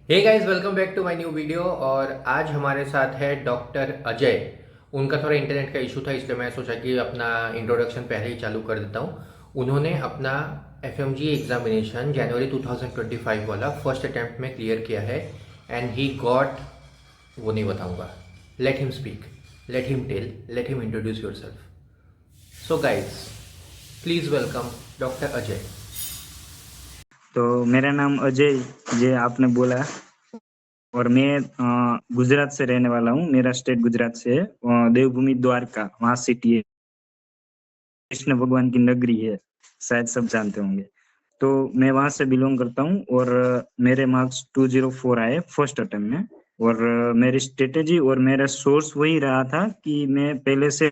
Hey guys, welcome back to my new video. और आज हमारे साथ है डॉक्टर अजय। उनका थोड़ा इंटरनेट का इशू था, इसलिए मैं सोचा कि अपना इंट्रोडक्शन पहले ही चालू कर देता हूँ। उन्होंने अपना एफएमजी एग्जामिनेशन जनवरी 2025 वाला फर्स्ट अटेम्प्ट में क्लियर किया है। एंड ही गॉट, वो नहीं बताऊंगा। Let him speak, let him tell, let him introduce yourself. So guys, please welcome doctor Ajay. तो मेरा नाम अजय, जे आपने बोला। और मैं गुजरात से रहने वाला हूँ। मेरा स्टेट गुजरात से है। देवभूमि द्वारका, वहाँ सिटी है, कृष्ण भगवान की नगरी है, शायद सब जानते होंगे। तो मैं वहाँ से बिलोंग करता हूँ। और मेरे मार्क्स 204 आए फर्स्ट अटेम्प्ट में। और मेरी स्ट्रेटेजी और मेरा सोर्स वही रहा था कि मैं पहले से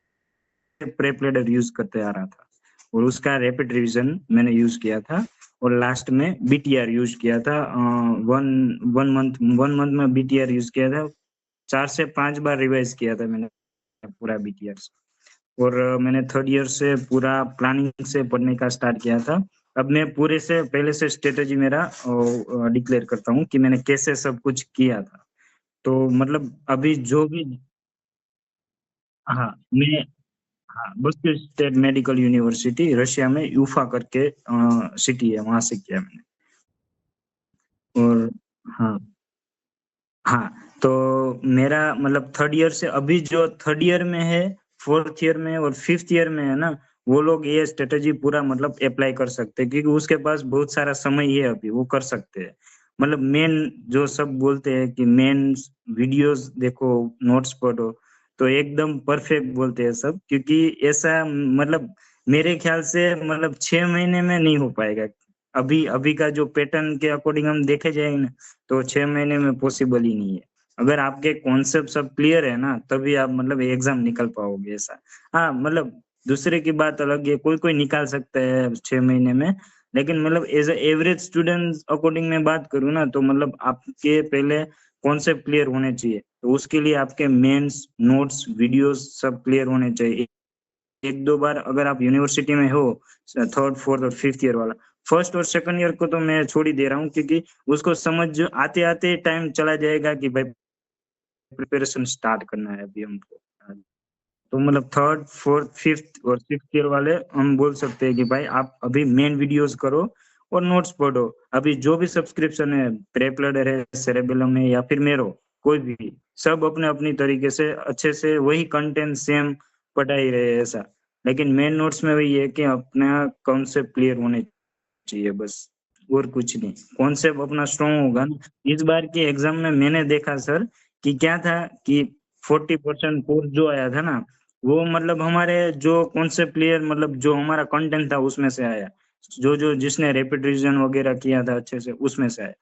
प्रेप लीडर यूज करते आ रहा था, और उसका रैपिड रिवीजन मैंने यूज किया था। और लास्ट में बीटीआर यूज किया था। वन वन मंथ में बीटीआर यूज किया था। 4 से 5 बार रिवाइज किया था मैंने पूरा बीटीआर। और मैंने थर्ड ईयर से पूरा प्लानिंग से पढ़ने का स्टार्ट किया था। अब मैं पूरे से पहले से स्ट्रेटेजी मेरा डिक्लेयर करता हूँ कि मैंने कैसे सब कुछ किया था। तो मतलब अभी जो भी, हाँ मैं, हाँ बस्ती स्टेट मेडिकल यूनिवर्सिटी रशिया में यूफा करके सिटी है, वहां से किया मैंने। और हाँ, हाँ तो मेरा मतलब थर्ड ईयर से, अभी जो थर्ड ईयर में है, फोर्थ ईयर में और फिफ्थ ईयर में है ना, वो लोग ये स्ट्रेटेजी पूरा मतलब अप्लाई कर सकते हैं, क्योंकि उसके पास बहुत सारा समय है, अभी वो कर सकते हैं। मतलब मेन जो सब बोलते हैं कि मेन वीडियोस देखो, नोट्स पढ़ो, तो एकदम परफेक्ट बोलते हैं सब, क्योंकि ऐसा मतलब मेरे ख्याल से मतलब 6 महीने में नहीं हो पाएगा। अभी अभी का जो पैटर्न के अकॉर्डिंग हम देखे जाए ना, तो 6 महीने में पॉसिबल ही नहीं है। अगर आपके कॉन्सेप्ट सब क्लियर है ना, तभी आप मतलब एग्जाम निकल पाओगे ऐसा। हाँ मतलब दूसरे की बात अलग है, कोई कोई निकाल सकता है 6 महीने में। लेकिन मतलब as a average student according मैं बात करूँ ना, तो मतलब आपके पहले कॉन्सेप्ट क्लियर होने चाहिए, तो उसके लिए आपके मेंस नोट्स वीडियोस सब क्लियर होने चाहिए। एक दो बार अगर आप यूनिवर्सिटी में हो, थर्ड फोर्थ और फिफ्थ ईयर वाला, फर्स्ट और सेकंड ईयर को तो मैं छोड़ ही दे रहा हूँ, क्योंकि उसको समझ आते आते टाइम चला जाएगा कि भाई प्रिपरेशन स्टार्ट करना है अभी हमको। तो मतलब थर्ड फोर्थ फिफ्थ और सिक्स्थ ईयर वाले हम बोल सकते हैं कि भाई आप अभी मेन वीडियोस करो और नोट्स पढ़ो। अभी जो भी सब्सक्रिप्शन है, प्रेपलडर है, सेरेबेलम है, या फिर मेरो, कोई भी, सब अपने अपनी तरीके से अच्छे से वही कंटेंट सेम पढ़ा ही रहे ऐसा। लेकिन मेन नोट्स में वही है कि अपना कॉन्सेप्ट क्लियर होने चाहिए बस, और कुछ नहीं। कॉन्सेप्ट अपना स्ट्रांग होगा ना। इस बार के एग्जाम में मैंने देखा सर कि क्या था कि 40% कोर्स जो आया था ना, वो मतलब हमारे जो कॉन्सेप्ट क्लियर, मतलब जो हमारा कंटेंट था उसमें से आया। जो जो जिसने रैपिड रिवीजन वगैरह किया था अच्छे से, उसमें से आया।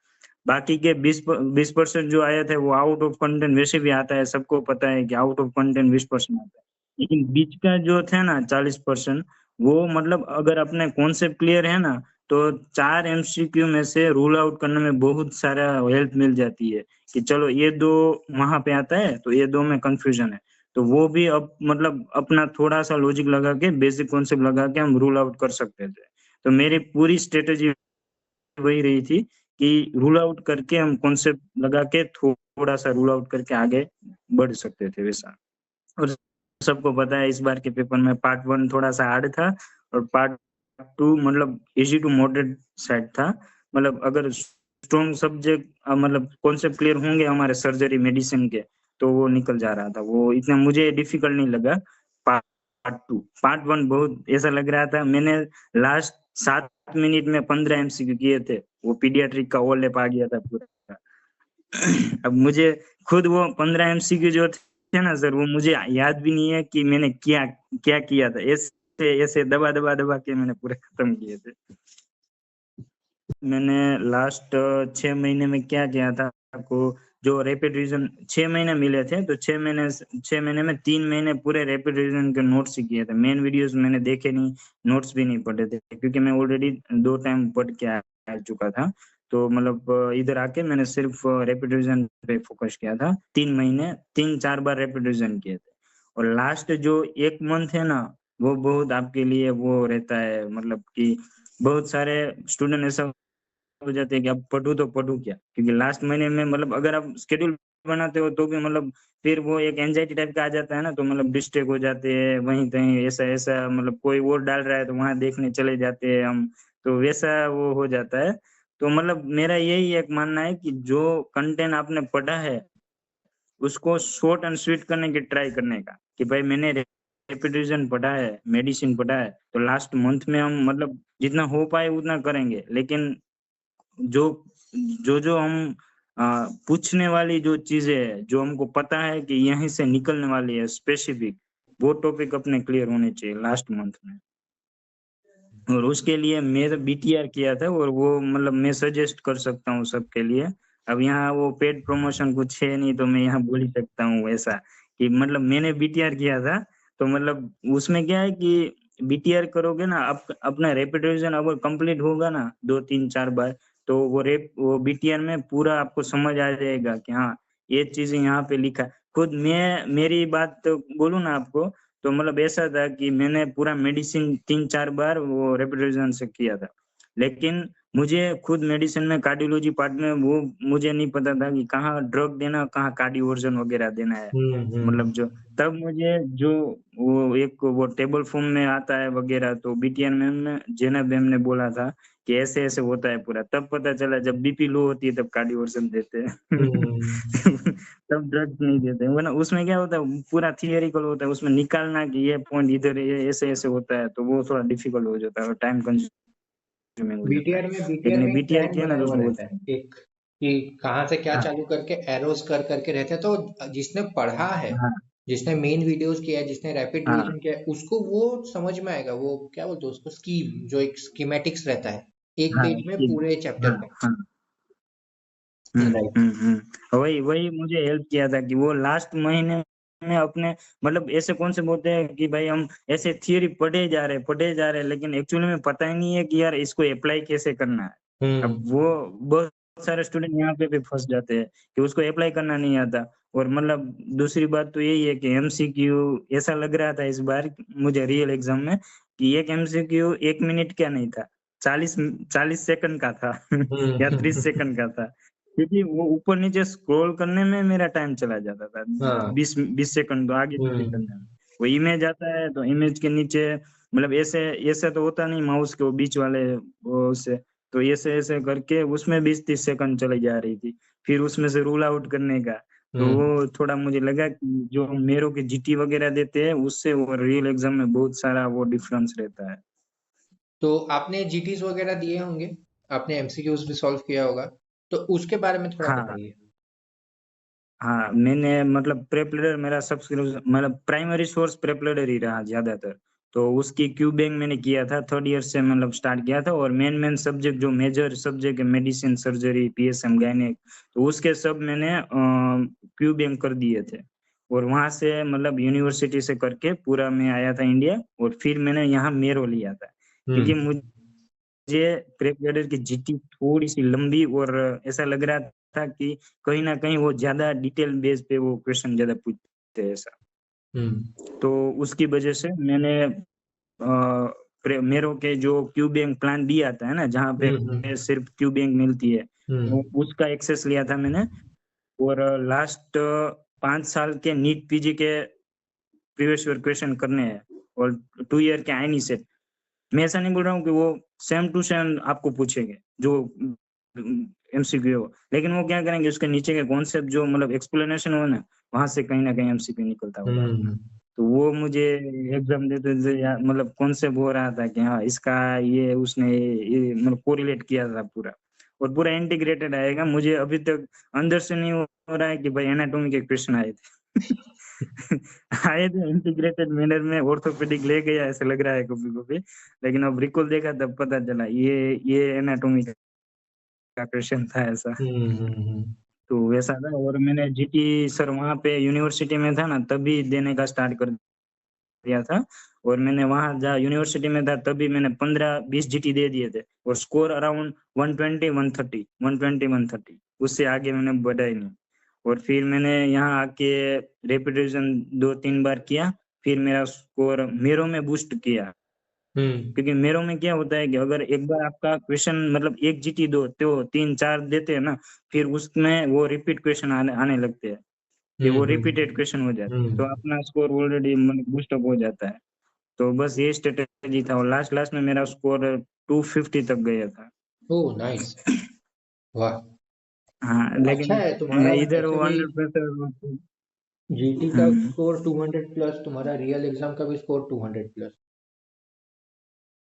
बाकी के 20% जो आया था वो आउट ऑफ कंटेंट वैसे भी आता है, सबको पता है कि आउट ऑफ कंटेंट 20% आता है। लेकिन बीच का जो थे ना 40%, वो मतलब अगर अपने कॉन्सेप्ट क्लियर है ना, तो 4 एमसीक्यू में से रूल आउट करने में बहुत सारा हेल्प मिल जाती है। कि चलो ये दो वहां पे आता है, तो ये दो में कंफ्यूजन है, तो वो भी अब मतलब अपना थोड़ा सा लॉजिक लगा के, बेसिक कॉन्सेप्ट लगा के हम रूल आउट कर सकते थे। तो मेरी पूरी स्ट्रेटेजी वही रही थी कि रूल आउट करके हम कॉन्सेप्ट लगा के थोड़ा सा रूल आउट करके आगे बढ़ सकते थे वैसा। और सबको पता है इस बार के पेपर में पार्ट वन थोड़ा सा हार्ड था, और पार्ट टू मतलब इजी टू मॉडरेट साइड था। मतलब अगर स्ट्रॉन्ग सब्जेक्ट मतलब कॉन्सेप्ट क्लियर होंगे हमारे सर्जरी मेडिसिन के, तो वो निकल जा रहा था, वो इतना मुझे डिफिकल्ट नहीं लगा। पार्ट टू, पार्ट वन बहुत ऐसा लग रहा था। मैंने लास्ट 7 मिनट में 15 एमसीक्यू किए थे, वो पीडियाट्रिक का ओवरलैप आ गया था पूरा। अब मुझे खुद वो 15 एमसीक्यू जो थे ना सर, वो मुझे याद भी नहीं है कि मैंने क्या क्या किया था। ऐसे ऐसे दबा दबा दबा के मैंने पूरे खत्म किए थे। मैंने लास्ट 6 महीने में क्या किया था आपको, जो रैपिड रिवीजन 6 महीने मिले थे, तो 6 महीने में 3 महीने पूरे रैपिड रिवीजन के नोट्स ही किए थे। मेन वीडियोस मैंने देखे नहीं, नोट्स भी नहीं पढ़े थे, क्योंकि मैं ऑलरेडी 2 टाइम पढ़ के आ चुका था। तो मतलब इधर आके मैंने सिर्फ रैपिड रिवीजन पे फोकस किया था। 3 महीने 3-4 बार रैपिड रिवीजन किए थे। और लास्ट जो 1 मंथ है ना, वो बहुत आपके लिए वो रहता है, मतलब कि बहुत सारे स्टूडेंट ऐसा हो जाती है कि अब पढूँ तो पढूँ क्या? क्योंकि लास्ट महीने में मतलब अगर आप शेड्यूल बनाते हो तो भी मतलब फिर वो एक एंग्ज़ायटी टाइप का आ जाता है ना, तो मतलब डिस्ट्रैक्ट हो जाते हैं, वहीं-कहीं ऐसा-ऐसा मतलब कोई और डाल रहा है तो वहाँ देखने चले जाते हैं हम, तो वैसा वो हो जाता है। तो मतलब मेरा यही एक मानना है कि जो कंटेंट आपने पढ़ा है उसको शॉर्ट एंड स्वीट करने की ट्राई करने का, कि भाई मैंने रेपिटेशन पढ़ा है, मेडिसिन पढ़ा है, तो लास्ट मंथ में हम मतलब जितना हो पाए उतना करेंगे। लेकिन जो जो हम पूछने वाली जो चीज़ें हैं, जो हमको पता है कि यहीं से निकलने वाली है स्पेसिफिक, वो टॉपिक अपने क्लियर होने चाहिए लास्ट मंथ में। और उसके लिए मेरा बीटीआर किया था और वो मतलब मैं सजेस्ट कर सकता हूँ सबके लिए। अब यहाँ वो पेड प्रमोशन कुछ है नहीं तो मैं यहाँ बोल ही सकता हूँ ऐसा कि मतलब मैंने बीटीआर किया था, तो मतलब उसमें क्या है कि बीटीआर करोगे ना अपना रेपुटेशन अगर कंप्लीट होगा ना 2, 3, 4 बार, तो वो बीटीआर में पूरा आपको समझ आ जाएगा कि हाँ, ये चीज़ें यहाँ पे लिखा है। खुद मैं मेरी बात तो बोलूँ ना आपको, तो मतलब ऐसा था कि मैंने पूरा मेडिसिन 3-4 बार वो रेपुटेशन से किया था। लेकिन मुझे खुद मेडिसिन में कार्डियोलॉजी पार्ट में वो मुझे नहीं पता था कि कहाँ ड्रग देना, कहाँ कार्डियोवर्जन वगैरह देना है। हुँ, मतलब हुँ। जो तब मुझे जो वो एक वो टेबल फॉर्म में आता है वगैरह, तो बीटीएन मैम ने जैनब मैम ने बोला था कि ऐसे-ऐसे होता है पूरा। तब पता चला जब बीपी लो होती है तब कार्डियोवर्सन देते हैं। हुँ। तब ड्रग्स नहीं देते हैं, वरना उसमें क्या होता है पूरा थियरिकल होता है, उसमें निकालना कि ये पॉइंट इधर ये ऐसे-ऐसे होता है, तो वो थोड़ा डिफिकल्ट हो जाता है और टाइम कंज्यूमिंग हो जाता है। बीटीआर लेकिन ये में एक बीटीआर प्लान किया ना बनाया तो हुआ उसमें वो रहता है, एक कि कहाँ से क्या हाँ, चालू करके एरोज़ कर करके रहते हैं, तो जिसने पढ़ा है, हाँ, जिसने मेन वीडियोज़ किया है, जिसने रैपिड हाँ, रिवीजन किया है, उसको वो समझ में आएगा। वो क्या बोलते हैं उसको, स्कीम, जो एक स्कीमेटिक्स रहता है, एक हाँ, पेज में कि पूरे चैप्टर हाँ, का। हाँ। हुँ, राइट। हुँ, हुँ। वही वही मुझे हेल्प किया था कि वो लास्ट महीने में अपने मतलब ऐसे कॉन्सेप्ट होते हैं कि भाई हम ऐसे थियरी पढ़े जा रहे हैं, लेकिन एक्चुअली में पता ही नहीं है कि यार इसको अप्लाई कैसे करना है। अब हुँ, वो बहुत सारे स्टूडेंट यहाँ पे भी फँस जाते हैं कि उसको अप्लाई करना नहीं आता। और मतलब दूसरी बात तो यही है कि एमसीक्यू ऐसा लग रहा था इस बार मुझे रियल एग्ज़ाम में कि एक एमसीक्यू 1 मिनट का नहीं था, 40 सेकंड का था या 30 हुँ। सेकंड का था। क्योंकि वो ऊपर-नीचे स्क्रॉल करने में मेरा टाइम चला जाता था। हाँ। 20 सेकंड तो आगे-पीछे हुँ, करने में। वो इमेज आता है तो इमेज के नीचे मतलब ऐसे ऐसे तो होता नहीं माउस के वो बीच वाले वो उससे, तो ऐसे-ऐसे करके उसमें 20-30 सेकंड चली जा रही थी। फिर उसमें से रूल आउट करने का, तो हुँ। वो थोड़ा मुझे लगा कि जो मेरो के जीटी वगैरह देते हैं उससे और रियल एग्ज़ाम में बहुत सारा वो डिफरेंस रहता है। तो आपने जीटीज़ वगैरह दिए होंगे? आपने एमसीक्यूज़ भी सॉल्व किया होगा, तो उसके बारे में थोड़ा हाँ। बताइए? हाँ, मैंने मतलब प्रेप रीडर मेरा सबसे मतलब प्राइमरी सोर्स प्रेप रीडर ही रहा ज़्यादातर। तो उसकी क्यू बैंक मैंने किया था, 3rd ईयर से मतलब स्टार्ट किया था और मेन सब्जेक्ट जो मेजर सब्जेक्ट है मेडिसिन, सर्जरी, पीएसएम, गायनेक, तो उसके सब मैंने क्यू बैंक कर दिए थे। और वहाँ से मतलब यूनिवर्सिटी से करके पूरा मैं आया था इंडिया और फिर मैंने यहाँ मेरो लिया था। हुँ। क्योंकि मुझे प्रेप रीडर की जीटी थोड़ी-सी लंबी और ऐसा लग रहा था कि कहीं न कहीं वो ज़्यादा डिटेल बेस पे वो क्वेश्चन ज़्यादा पूछते हैं ऐसा। हुँ। तो उसकी वजह से मैंने मेरो के जो क्यू बैंक प्लान बी आता है ना, जहाँ हुँ, पे हुँ। सिर्फ क्यू बैंक मिलती है, हुँ। वो उसका एक्सेस लिया था मैंने और लास्ट 5 साल के नीट पीजी के प्रीवियस ईयर क्वेश्चन करने हैं और 2 ईयर के आईनी सेट। मैं ऐसा नहीं बोल रहा हूँ कि वो सेम टू सेम आपको पूछेंगे, जो एमसीक्यू हो। लेकिन वो क्या करेंगे उसके नीचे के कॉन्सेप्ट जो मतलब एक्सप्लेनेशन हो ना, वहाँ से कहीं न कहीं एमसीक्यू निकलता होगा आपका। हुँ। तो वो मुझे एग्ज़ाम देते-देते या मतलब कॉन्सेप्ट हो रहा था कि हाँ, इसका ये उसने ये मतलब कोरिलेट किया था पूरा और पूरा इंटीग्रेटेड आएगा। मुझे अभी तक अंदर से नहीं हो रहा है कि भाई एनाटॉमी के क्वेश्चन आए थे। आए थे इंटीग्रेटेड मैनर में ऑर्थोपेडिक ले गया ऐसा लग रहा है कभी-कभी। लेकिन अब रिकॉल देखा तब पता चला ये एनाटॉमी का क्वेश्चन था ऐसा। हुँ, हुँ, हुँ। तो वैसा था और मैंने जीटी सर वहाँ पे यूनिवर्सिटी में था ना तभी देने का स्टार्ट कर दिया था और मैंने वहाँ जहाँ यूनिवर्सिटी में था तभी मैंने 15-20 जीटी दे दिए थे और स्कोर अराउंड 120-130 120-130 उससे आगे मैंने बढ़ा ही नहीं। और फिर मैंने यहाँ आके रेपिटेशन 2-3 बार किया, फिर मेरा स्कोर मेरो में बूस्ट किया। क्योंकि मेरों में क्या होता है कि अगर एक बार आपका क्वेश्चन मतलब एक जीटी दो तो 3-4 देते हैं ना, फिर उसमें वो रिपीट क्वेश्चन आने आने लगते हैं, कि हुँ, वो हुँ, रिपीटेड क्वेश्चन हो जाते हैं, तो हुँ। अपना स्कोर ऑलरेडी मतलब बूस्ट अप हो जाता है। तो बस ये स्ट्रैटेजी था और लास्ट लास्ट में मेरा स्कोर 250 तक गया था। ओह! नाइस। वाह! हाँ, अच्छा लेकिन है तुम्हारा इधर ऐसे वो भी। Under pressure. जीटी का हुँ। स्कोर 200 प्लस, तुम्हारा रियल एग्ज़ाम का भी स्कोर 200 प्लस,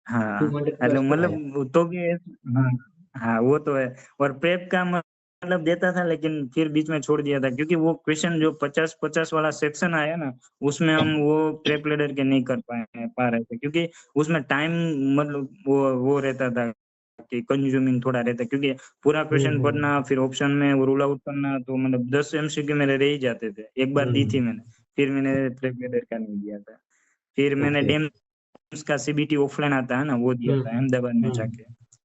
हाँ, 200 तो प्लस तो मतलब आया। तो भी हाँ, हाँ, वो तो है और प्रेप का मतलब देता था लेकिन फिर बीच में छोड़ दिया था क्योंकि वो क्वेश्चन जो 50-50 वाला सेक्शन आया ना, उसमें हम वो प्रेप लीडर के नहीं कर पा रहे थे क्योंकि उसमें टाइम मतलब वो रहता था कि कंज्यूमिंग थोड़ा रहता है क्योंकि पूरा हुँ, क्वेश्चन हुँ, पढ़ना फिर ऑप्शन में वो रूल आउट करना तो मतलब 10 एमसीक्यू मेरे रह ही जाते थे। एक बार दी थी हुँ। मैंने, फिर मैंने प्रेप लीडर का नहीं दिया था। फिर मैंने ओके। उसका सीबीटी ऑफलाइन आता है ना, वो दिया हुँ, था हुँ, अहमदाबाद में हुँ। जाके।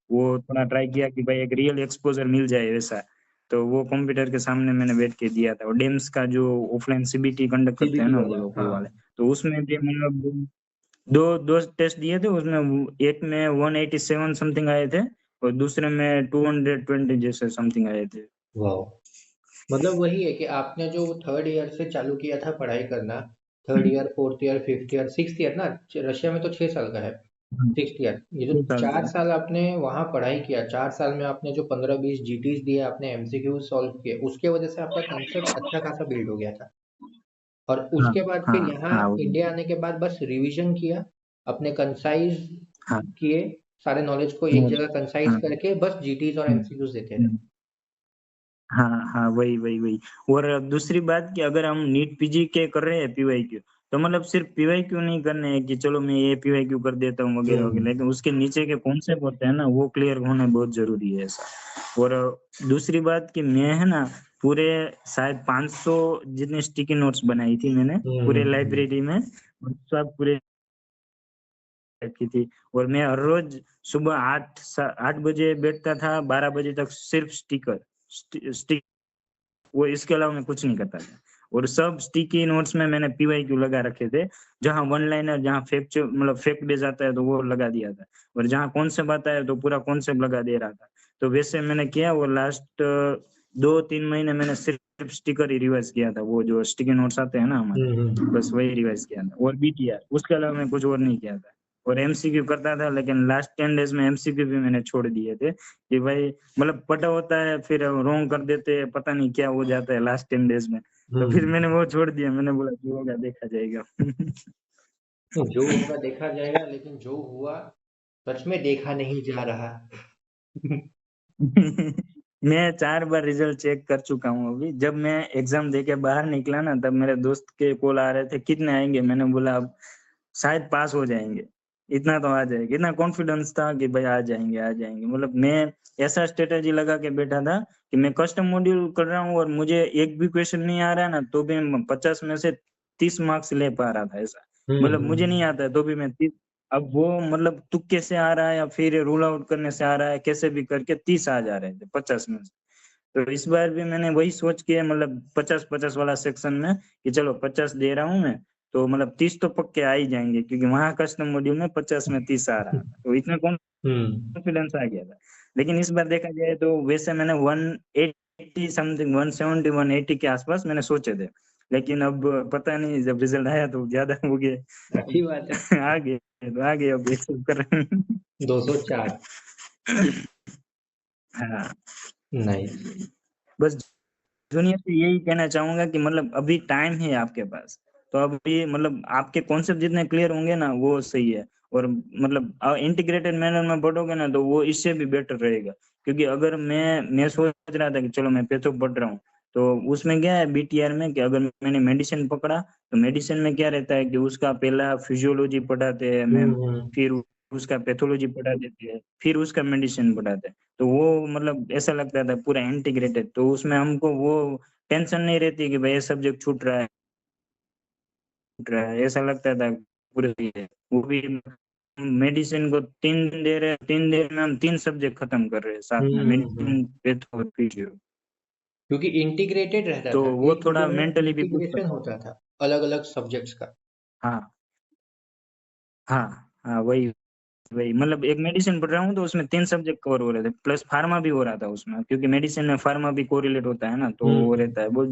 वो थोड़ा ट्राई किया कि भाई एक रियल एक्सपोज़र मिल जाए वैसा। तो वो कंप्यूटर के सामने मैंने बैठ के दिया था और डेम्स का जो ऑफलाइन सीबीटी कंडक्ट करते हैं सीबीटी ना वो वाला, लोग वो हाँ। वाले, तो उसमें भी मतलब 2 टेस्ट दिए थे उसमें एक में 187 समथिंग आए थे और दूसरे में 220 जैसे समथिंग आए थे। वाओ! मतलब वही है कि आपने जो थर्ड ईयर से चालू किया था पढ़ाई करना, third year, fourth year, fifth year, sixth year ना, रशिया में तो 6 साल का है, हाँ, सिक्स्थ ईयर, ये जो 2 साल 4 का। साल आपने वहाँ पढ़ाई किया, 4 साल में आपने जो 15-20 जीटीज दिए, आपने एमसीक्यू सॉल्व किए, उसके वजह से आपका कंसेप्ट अच्छा खासा बिल्ड हो गया था। और हाँ, उसके बाद फिर हाँ, यहाँ हाँ, वो इंडिया आने के बाद बस रिवीजन किया, अपने कंसाइज हाँ, किए, सारे नॉलेज को एक नोट्स जगह कंसाइज हाँ, करके बस जीटीज और हुँ, एमसीक्यूज देते रहे। हुँ। हाँ, हाँ, वही और दूसरी बात कि अगर हम नीट पीजी के कर रहे हैं पीवाईक्यू, तो मतलब सिर्फ़ पीवाईक्यू नहीं करने हैं कि चलो मैं ये पीवाईक्यू कर देता हूँ वगैरह-वगैरह, हम्म। लेकिन उसके नीचे के कॉन्सेप्ट होते हैं ना, वो क्लियर होना बहुत ज़रूरी है ऐसा। और दूसरी बात कि मैं है ना, पूरे शायद 500 जितने स्टिकी नोट्स बनाई थी मैंने, पूरे हम्म। लाइब्रेरी में और सब पूरे रखी थी और मैं हर रोज़ सुबह 8 बजे बैठता था, 12 बजे तक सिर्फ़ स्टिक वो इसके अलावा मैं कुछ नहीं करता था। और सब स्टिकी नोट्स में मैंने पीवाईक्यू लगा रखे थे, जहाँ वन लाइनर जहाँ फैक्ट बेस आता है तो वो लगा दिया था और जहाँ कॉन्सेप्ट आता है तो पूरा कॉन्सेप्ट लगा दे रहा था। तो वैसे मैंने किया वो लास्ट 2-3 महीने मैंने सिर्फ़ स्टिकर ही रिवाइज़ किया था, वो जो स्टिकी नोट्स आते हैं ना हमारे, बस हम्म। वही रिवाइज़ किया था और बीटीआर उसके अलावा मैं कुछ और नहीं किया था। और एमसीक्यू करता था लेकिन लास्ट 10 डेज़ में एमसीक्यू भी मैंने छोड़ दिए थे कि भाई मतलब पटा होता है फिर रॉन्ग कर देते हैं, पता नहीं क्या हो जाता है लास्ट 10 डेज़ में। तो फिर हम्म। मैंने वो छोड़ दिया, मैंने बोला जो होगा देखा जाएगा। जो होगा देखा जाएगा, लेकिन जो हुआ सच में देखा नहीं जा रहा। मैं 4 बार रिज़ल्ट चेक कर चुका हूँ अभी। जब मैं एग्ज़ाम देके बाहर निकला ना तब मेरे दोस्त के कॉल आ रहे थे, कितने आएँगे? मैंने बोला अब शायद पास हो जाएँगे, इतना तो आ जाएगा। इतना कॉन्फिडेंस था कि भाई आ जाएँगे। मतलब मैं ऐसा स्ट्रैटेजी लगा के बैठा था कि मैं कस्टम मॉड्यूल कर रहा हूँ और मुझे एक भी क्वेश्चन नहीं आ रहा है ना, तो भी मैं 50 में से 30 मार्क्स ले पा रहा था ऐसा। मतलब मुझे नहीं हम्म। आता है तो भी मैं 30 अब वो मतलब तुक्के से आ रहा है या फिर रूल आउट करने से आ रहा है, कैसे भी करके 30 आ जा रहे थे 50 में से। तो इस बार भी मैंने वही सोच के मतलब 50-50 वाला सेक्शन में कि चलो 50 दे रहा हूँ मैं, तो मतलब 30 तो पक्के आ ही जाएँगे क्योंकि वहाँ कस्टम मॉड्यूल में 50 में 30 आ रहा था। तो इतना हम्म। कॉन्फिडेंस आ गया था। लेकिन इस बार देखा जाए तो वैसे मैंने 180 समथिंग 170 180 के आस-पास मैंने सोचे थे। लेकिन अब पता नहीं जब रिज़ल्ट आया तो ज़्यादा हो गए। अच्छी बात है। आ गए तो आ गए अब एक्सेप्ट कर रहे हैं। 204। हाँ, नाइस। बस जूनियर से यही कहना चाहूँगा कि मतलब अभी टाइम है आपके पास, तो अभी मतलब आपके कॉन्सेप्ट जितने क्लियर होंगे ना वो सही है और मतलब इंटीग्रेटेड मैनर में पढ़ोगे ना तो वो इससे भी बेटर रहेगा। क्योंकि अगर मैं सोच रहा था कि चलो मैं पैथो पढ़ रहा हूँ, तो उसमें क्या है बीटीआर में कि अगर मैंने मेडिसिन पकड़ा, तो मेडिसिन में क्या रहता है कि उसका पहला फिजियोलॉजी पढ़ाते हैं मैम, हम्म। फिर उसका पैथोलॉजी पढ़ा देते हैं, फिर उसका मेडिसिन पढ़ाते हैं। तो वो मतलब ऐसा लगता था पूरा इंटीग्रेटेड तो उसमें हमको वो टेंशन नहीं रहती कि भाई ये सब्जेक्ट छूट रहा है, ऐसा लगता था पूरे ये वो भी मेडिसिन को 3 दिन दे रहे हैं, 3 दिन में हम 3 सब्जेक्ट खत्म कर रहे हैं साथ में हम्म। मेडिसिन, पैथो और फिजियो। क्योंकि इंटीग्रेटेड रहता तो था, वो एक थोड़ा वीडियो में मेंटली भी पुश इंटीग्रेशन करता था। होता था अलग अलग सब्जेक्ट्स का। हाँ, हाँ, हाँ, वही। वही मतलब एक मेडिसिन पढ़ रहा हूँ तो उसमें 3 सब्जेक्ट कवर हो रहे थे, प्लस फार्मा भी हो रहा था उसमें, क्योंकि मेडिसिन में फार्मा भी कोरिलेट होता है ना, तो वो रहता है। वो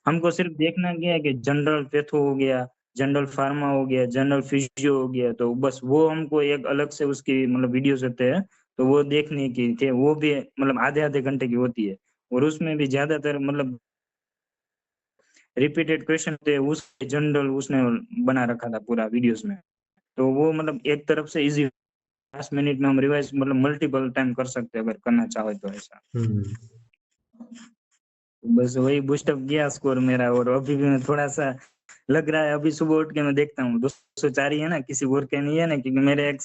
हमको सिर्फ देखना क्या है कि जनरल पैथो हो गया, जनरल फार्मा हो गया, जनरल फिजियो हो गया, तो बस वो हमको एक अलग से उसकी मतलब वीडियोस होते हैं, तो वो देखने की थे। वो भी मतलब आधे-आधे घंटे की होती है, और उसमें भी ज्यादातर मतलब रिपीटेड क्वेश्चन थे, उस जनरल उसने बना रखा था पूरा वीडियोस में। तो वो मतलब एक तरफ से इजी, 5 मिनट में हम रिवाइज मतलब मल्टीपल टाइम कर सकते हैं अगर करना चाहे तो ऐसा। हम्म। बस वही बूस्ट अप किया स्कोर मेरा, और अभी भी मैं थोड़ा-सा लग रहा है, अभी सुबह उठ के मैं देखता हूँ 204 ही है ना, किसी और के नहीं है ना, क्योंकि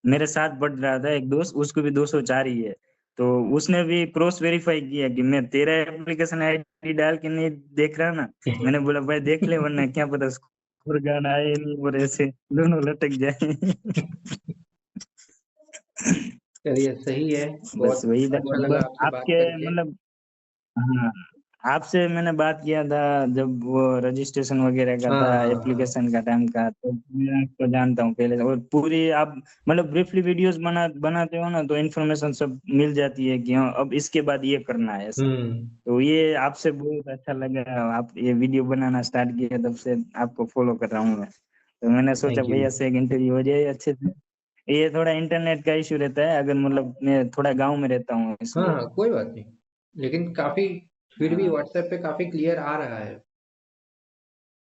मेरे साथ पढ़ रहा था एक दोस्त, उसको भी 204 ही है। तो उसने भी क्रॉस वेरीफाई किया कि मैं तेरा एप्लीकेशन आईडी डाल के नहीं देख रहा ना। मैंने बोला भाई देख ले, वरना क्या पता स्कोर गाना आए नहीं और ऐसे दोनों लटक जाए। चलिए सही है। बस बहुत वही था, अच्छा और लगा बस आपसे बात आपके करके। मतलब हाँ, आपसे मैंने बात किया था जब वो रजिस्ट्रेशन वगैरह का हाँ था, हाँ हाँ। एप्लीकेशन का टाइम का, तो मैं आपको जानता हूँ पहले से। और पूरी आप मतलब ब्रीफली वीडियोस बनाते हो ना, तो इन्फॉर्मेशन सब मिल जाती है कि हाँ अब इसके बाद ये करना है ऐसा। हम्म। तो ये आपसे बहुत अच्छा लगा, आप ये वीडियो बनाना स्टार्ट किया तब से आपको फॉलो कर रहा हूँ मैं। तो मैंने सोचा थैंक यू। भैया से एक इंटरव्यू हो जाए अच्छे से। ये थोड़ा इंटरनेट का इशू रहता है, अगर मतलब मैं थोड़ा गाँव में रहता हूँ हाँ इसलिए। हाँ, कोई बात नहीं। लेकिन काफी, फिर भी हाँ व्हाट्सएप पे काफी क्लियर आ रहा है।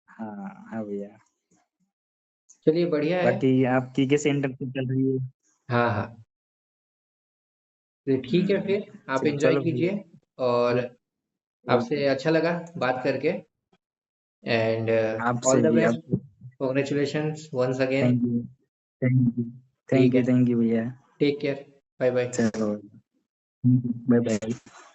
हाँ हाँ भैया। चलिए बढ़िया है। बाकी आपकी कैसे इंटर्नशिप चल रही है? हाँ हाँ। तो ठीक है फिर, आप एंजॉय चलो कीजिए। फिर। और आपसे ओके। अच्छा लगा बात करके। एंड ऑल आपसे द भी बेस्ट। आपको। Congratulations once again. Thank you. Thank you. ठीक है। थैंक यू भैया। Take care. Bye bye. चलो, बाय बाय।